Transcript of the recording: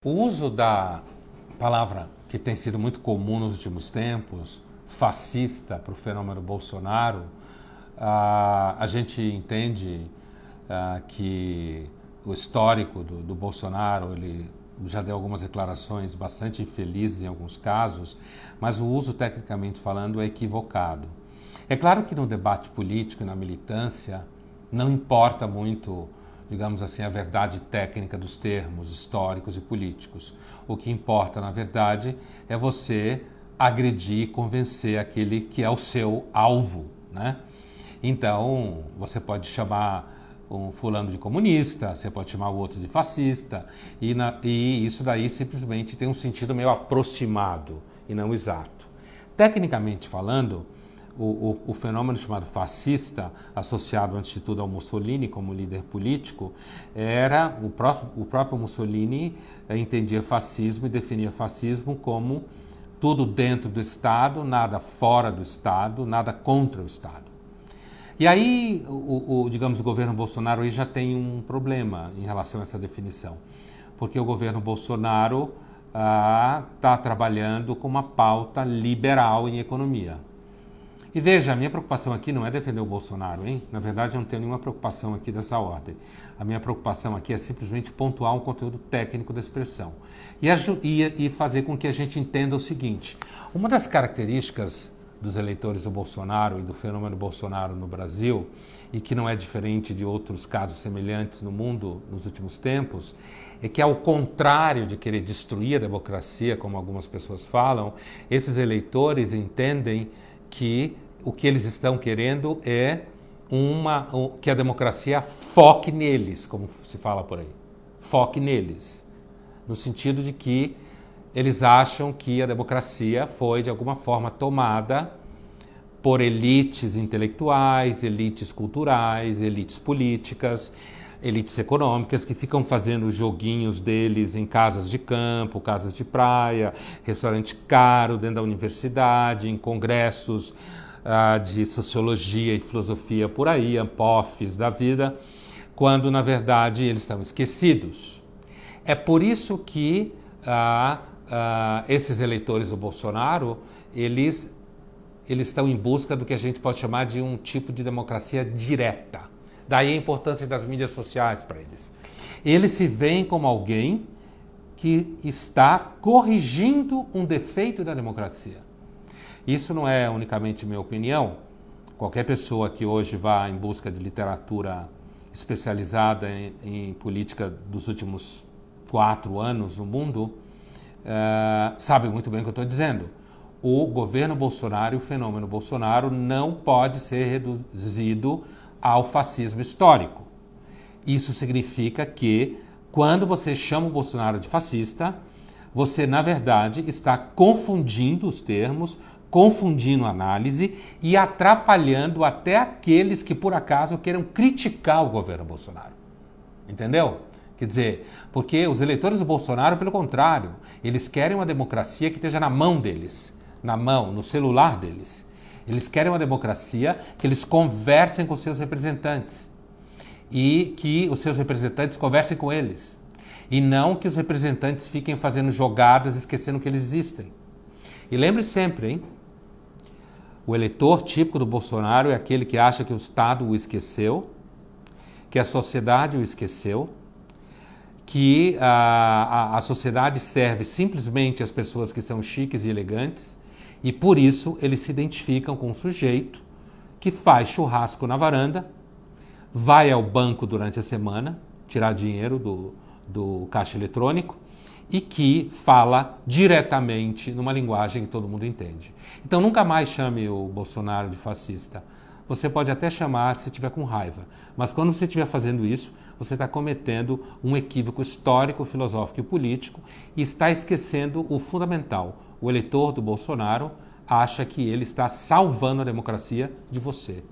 O uso da palavra que tem sido muito comum nos últimos tempos, fascista, para o fenômeno Bolsonaro, a gente entende que o histórico do Bolsonaro, ele já deu algumas declarações bastante infelizes em alguns casos, mas o uso, tecnicamente falando, é equivocado. É claro que no debate político e na militância não importa muito, digamos assim, a verdade técnica dos termos históricos e políticos. O que importa, na verdade, é você agredir e convencer aquele que é o seu alvo, né? Então, você pode chamar um fulano de comunista, você pode chamar o outro de fascista, e isso daí simplesmente tem um sentido meio aproximado e não exato. Tecnicamente falando, o fenômeno chamado fascista, associado antes de tudo ao Mussolini como líder político, era o próprio Mussolini entendia fascismo e definia fascismo como tudo dentro do Estado, nada fora do Estado, nada contra o Estado. E aí, digamos, o governo Bolsonaro aí já tem um problema em relação a essa definição, porque o governo Bolsonaro está trabalhando com uma pauta liberal em economia. E veja, a minha preocupação aqui não é defender o Bolsonaro, hein? Na verdade, eu não tenho nenhuma preocupação aqui dessa ordem. A minha preocupação aqui é simplesmente pontuar um conteúdo técnico da expressão e fazer com que a gente entenda o seguinte: uma das características dos eleitores do Bolsonaro e do fenômeno Bolsonaro no Brasil, e que não é diferente de outros casos semelhantes no mundo nos últimos tempos, é que, ao contrário de querer destruir a democracia, como algumas pessoas falam, esses eleitores entendem que o que eles estão querendo é que a democracia foque neles, como se fala por aí. Foque neles. No sentido de que eles acham que a democracia foi, de alguma forma, tomada por elites intelectuais, elites culturais, elites políticas, elites econômicas que ficam fazendo os joguinhos deles em casas de campo, casas de praia, restaurante caro dentro da universidade, em congressos de sociologia e filosofia por aí, ampofes da vida, quando na verdade eles estão esquecidos. É por isso que esses eleitores do Bolsonaro, eles estão em busca do que a gente pode chamar de um tipo de democracia direta. Daí a importância das mídias sociais para eles. Eles se veem como alguém que está corrigindo um defeito da democracia. Isso não é unicamente minha opinião. Qualquer pessoa que hoje vá em busca de literatura especializada em política dos últimos 4 anos no mundo, sabe muito bem o que eu estou dizendo. O governo Bolsonaro e o fenômeno Bolsonaro não pode ser reduzido ao fascismo histórico. Isso significa que, quando você chama o Bolsonaro de fascista, você, na verdade, está confundindo os termos, confundindo a análise e atrapalhando até aqueles que, por acaso, queiram criticar o governo Bolsonaro. Entendeu? Quer dizer, porque os eleitores do Bolsonaro, pelo contrário, eles querem uma democracia que esteja na mão deles, no celular deles. Eles querem uma democracia que eles conversem com seus representantes e que os seus representantes conversem com eles. E não que os representantes fiquem fazendo jogadas, esquecendo que eles existem. E lembre sempre, hein? O eleitor típico do Bolsonaro é aquele que acha que o Estado o esqueceu, que a sociedade o esqueceu, que a sociedade serve simplesmente às pessoas que são chiques e elegantes, e por isso eles se identificam com um sujeito que faz churrasco na varanda, vai ao banco durante a semana, tirar dinheiro do caixa eletrônico, e que fala diretamente numa linguagem que todo mundo entende. Então nunca mais chame o Bolsonaro de fascista. Você pode até chamar se estiver com raiva, mas quando você estiver fazendo isso, você está cometendo um equívoco histórico, filosófico e político e está esquecendo o fundamental. O eleitor do Bolsonaro acha que ele está salvando a democracia de você.